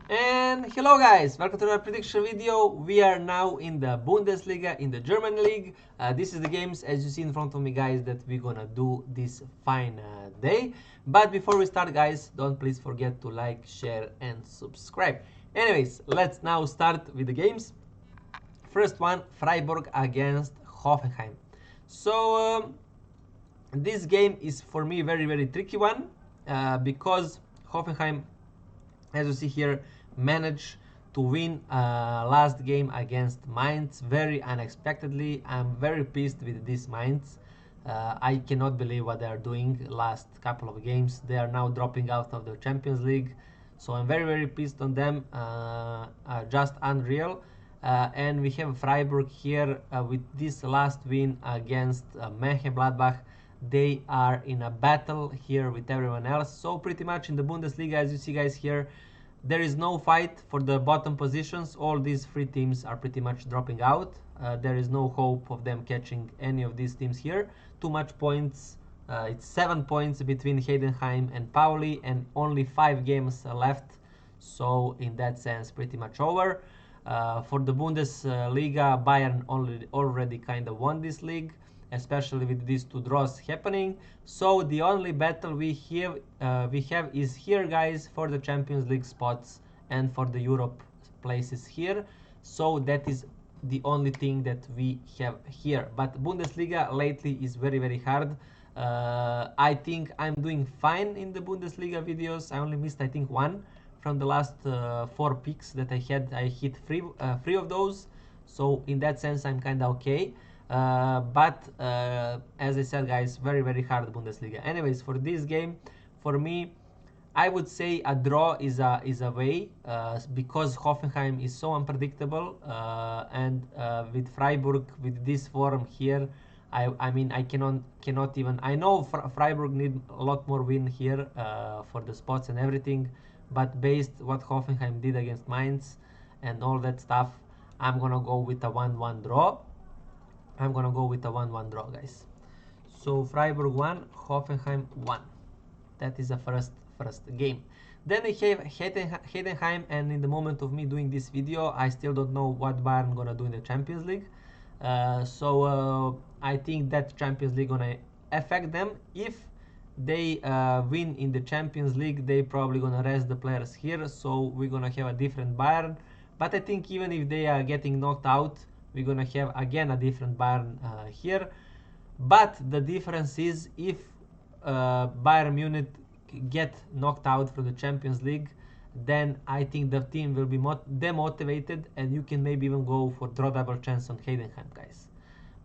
And hello guys, welcome to our prediction video. We are now in the Bundesliga, in the German league. This is the games, as you see in front of me guys, that we're gonna do this fine day. But before we start guys, don't please forget to like, share and subscribe. Anyways, let's now start with the games. First one, Freiburg against Hoffenheim. So this game is for me very tricky one because Hoffenheim, as you see here, managed to win last game against Mainz very unexpectedly. I'm very pissed with this Mainz. I cannot believe what they are doing last couple of games. They are now dropping out of the Champions League, so I'm very pissed on them. Just unreal. And we have Freiburg here with this last win against Gladbach. They are in a battle here with everyone else. So pretty much in the Bundesliga, as you see guys here, there is no fight for the bottom positions. All these three teams are pretty much dropping out. There is no hope of them catching any of these teams here. Too much points. It's 7 points between Heidenheim and Pauli and only 5 games left. So in that sense, pretty much over. For the Bundesliga, Bayern already kind of won this league, especially with these two draws happening. So the only battle we have is here guys, for the Champions League spots and for the Europe places here. So that is the only thing that we have here. But Bundesliga lately is very hard. I think I'm doing fine in the Bundesliga videos. I only missed I think one from the last 4 picks that I had. I hit three of those, so in that sense I'm kind of okay. But as I said guys, very hard Bundesliga. Anyways, for this game, for me, I would say a draw is a way, because Hoffenheim is so unpredictable, and with Freiburg with this form here, I mean I cannot even. I know Freiburg need a lot more win here for the spots and everything, but based what Hoffenheim did against Mainz and all that stuff, I'm gonna go with a 1-1 draw. I'm gonna go with a 1-1 draw, guys. So Freiburg 1, Hoffenheim 1. That is the first game. Then we have Heidenheim, and in the moment of me doing this video, I still don't know what Bayern gonna do in the Champions League. So I think that Champions League gonna affect them. If they win in the Champions League, they probably gonna rest the players here, so we're gonna have a different Bayern. But I think even if they are getting knocked out, we're gonna have again a different Bayern here. But the difference is, if Bayern Munich get knocked out from the Champions League, then I think the team will be demotivated, and you can maybe even go for draw double chance on Heidenheim, guys.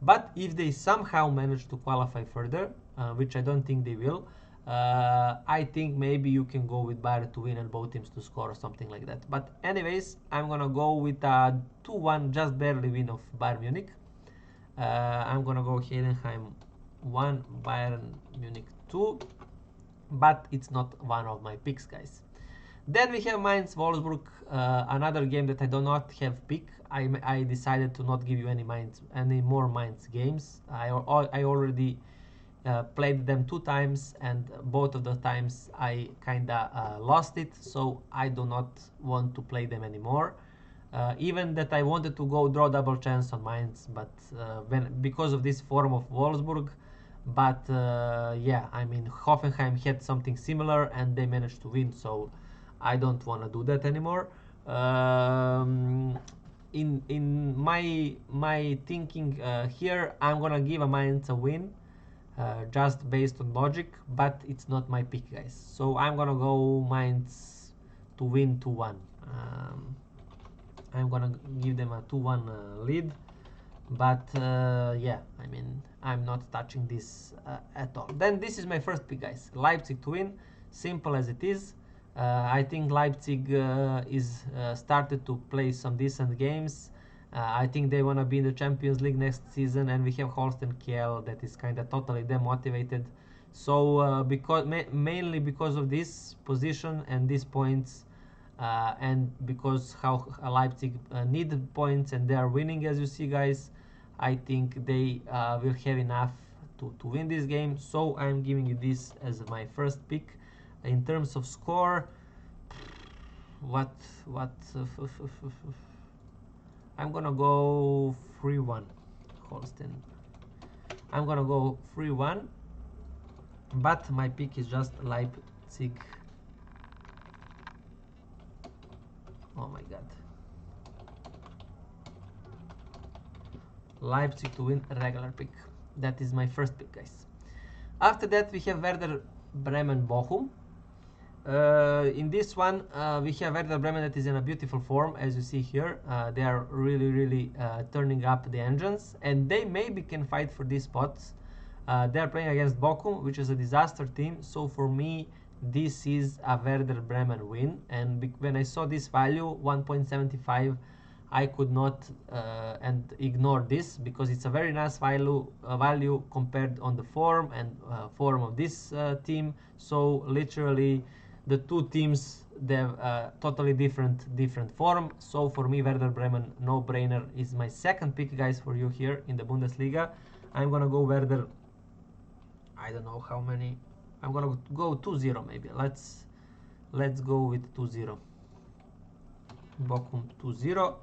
But if they somehow manage to qualify further, which I don't think they will, I think maybe you can go with Bayern to win and both teams to score or something like that. But anyways, I'm gonna go with a 2-1, just barely win of Bayern Munich. I'm gonna go Heidenheim 1, Bayern Munich 2, but it's not one of my picks, guys. Then we have Mainz Wolfsburg, another game that I do not have pick. I decided to not give you any more Mainz games. I already played them 2 times, and both of the times I kinda lost it, so I do not want to play them anymore. Even that I wanted to go draw double chance on Mainz, but because of this form of Wolfsburg. But yeah, I mean Hoffenheim had something similar and they managed to win, so I don't want to do that anymore. In my thinking here, I'm gonna give a Mainz a win, just based on logic, but it's not my pick, guys. So I'm gonna go Mainz to win 2-1. I'm gonna give them a 2-1 lead. But yeah, I mean I'm not touching this at all. Then this is my first pick, guys. Leipzig to win, simple as it is. I think Leipzig is started to play some decent games. I think they want to be in the Champions League next season, and we have Holstein Kiel that is kind of totally demotivated. So mainly because of this position and these points, and because how Leipzig need points and they are winning, as you see, guys, I think they will have enough to win this game. So I'm giving you this as my first pick. In terms of score, what I'm gonna go 3-1 Holstein. I'm gonna go 3-1, but my pick is just Leipzig. Oh my god. Leipzig to win, a regular pick. That is my first pick, guys. After that we have Werder Bremen Bochum. In this one we have Werder Bremen that is in a beautiful form, as you see here. They are really turning up the engines, and they maybe can fight for these spots. They are playing against Bochum, which is a disaster team, so for me this is a Werder Bremen win. And when I saw this value 1.75, I could not and ignore this, because it's a very nice value compared on the form and form of this team. So literally the two teams, they have totally different form. So for me Werder Bremen, no brainer, is my second pick, guys, for you here in the Bundesliga. I'm gonna go Werder, I don't know how many, I'm gonna go 2-0 maybe. Let's go with 2-0. Bochum 2-0.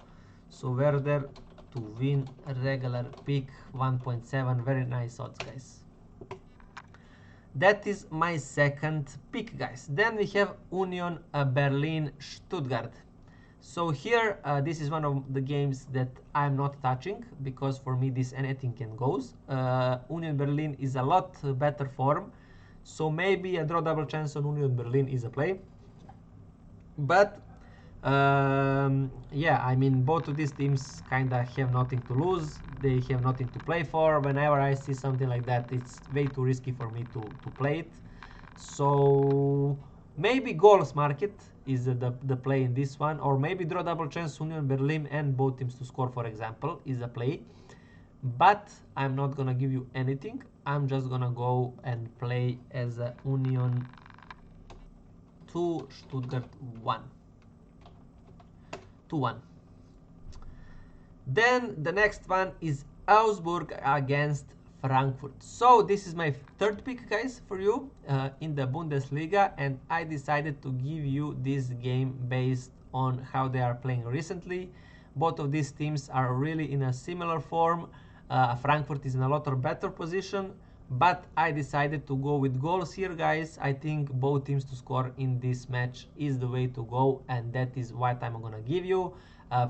So Werder to win, a regular pick, 1.7, very nice odds, guys. That is my second pick, guys. Then we have Union Berlin Stuttgart. So here this is one of the games that I'm not touching, because for me this anything can goes. Union Berlin is a lot better form, so maybe a draw double chance on Union Berlin is a play. But yeah, I mean, both of these teams kinda have nothing to lose, they have nothing to play for. Whenever I see something like that, it's way too risky for me to play it. So maybe goals market is the play in this one, or maybe draw double chance Union Berlin and both teams to score, for example, is a play. But I'm not gonna give you anything, I'm just gonna go and play as a Union 2, Stuttgart 1. 2-1. Then the next one is Augsburg against Frankfurt. So this is my third pick, guys, for you in the Bundesliga, and I decided to give you this game based on how they are playing recently. Both of these teams are really in a similar form. Frankfurt is in a lot better position, but I decided to go with goals here, guys. I think both teams to score in this match is the way to go, and that is what I'm gonna give you.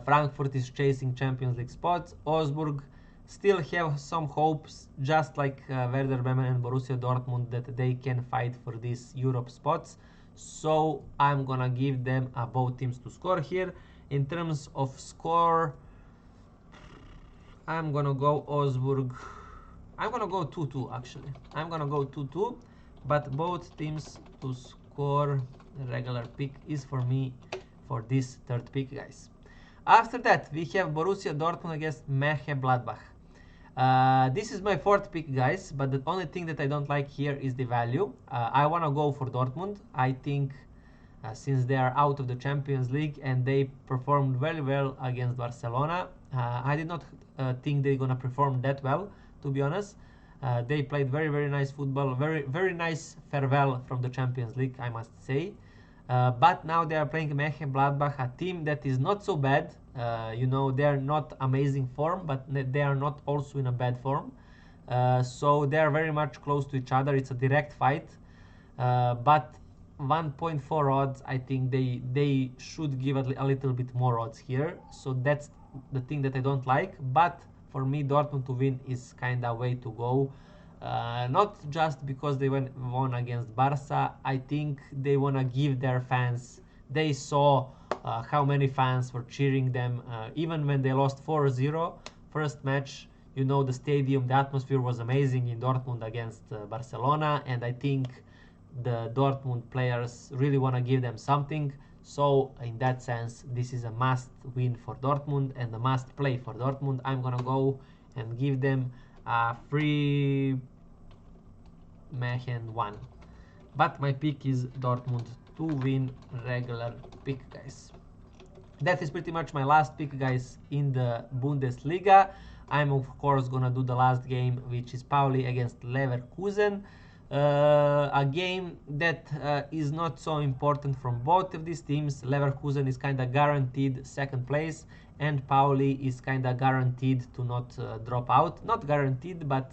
Frankfurt is chasing Champions League spots. Augsburg still have some hopes, just like Werder Bremen and Borussia Dortmund, that they can fight for these Europe spots. So I'm gonna give them both teams to score here. In terms of score, I'm gonna go Augsburg. I'm gonna go 2-2 actually. I'm gonna go 2-2, but both teams to score. The regular pick is for me for this third pick, guys. After that, we have Borussia Dortmund against Gladbach. This is my fourth pick, guys, but the only thing that I don't like here is the value. I want to go for Dortmund. I think since they are out of the Champions League and they performed very well against Barcelona, I did not think they're gonna perform that well, to be honest. They played very nice football, very nice farewell from the Champions League, I must say. But now they are playing Gladbach, a team that is not so bad. You know, they are not amazing form, but they are not also in a bad form. So they are very much close to each other. It's a direct fight. But 1.4 odds, I think they should give a little bit more odds here. So that's the thing that I don't like. But for me, Dortmund to win is kind of way to go. Not just because they won against Barca. I think they want to give their fans, they saw how many fans were cheering them, even when they lost 4-0 first match. You know, the stadium, the atmosphere was amazing in Dortmund against Barcelona, and I think the Dortmund players really want to give them something. So in that sense, this is a must win for Dortmund and a must play for Dortmund. I'm gonna go and give them a free Mehen 1. But my pick is Dortmund to win, regular pick, guys. That is pretty much my last pick, guys, in the Bundesliga. I'm of course gonna do the last game, which is Pauli against Leverkusen. a game that is not so important from both of these teams. Leverkusen is kind of guaranteed second place, and Pauli is kind of guaranteed to not drop out. Not guaranteed, but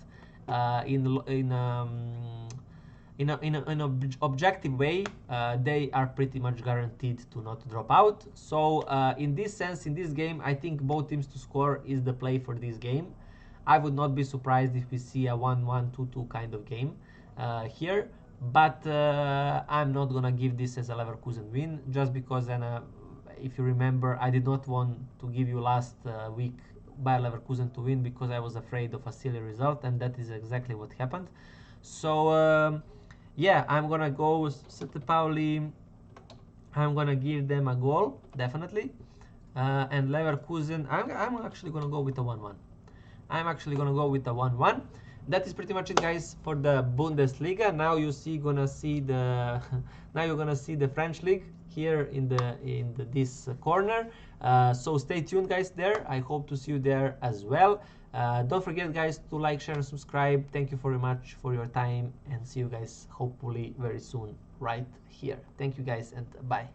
in an objective way, they are pretty much guaranteed to not drop out. So in this sense, in this game, I think both teams to score is the play for this game. I would not be surprised if we see a 1-1, 2-2 kind of game here, but I'm not gonna give this as a Leverkusen win, just because then, if you remember, I did not want to give you last week Bayer Leverkusen to win because I was afraid of a silly result, and that is exactly what happened. So yeah, I'm gonna go with St. Pauli. I'm gonna give them a goal, definitely. And Leverkusen, I'm actually gonna go with a 1-1. I'm actually gonna go with a 1-1. That is pretty much it, guys, for the Bundesliga. Now you see gonna see the now you're gonna see the French league here in this corner. So stay tuned, guys, there. I hope to see you there as well. Don't forget, guys, to like, share, and subscribe. Thank you very much for your time, and see you guys hopefully very soon right here. Thank you, guys, and bye.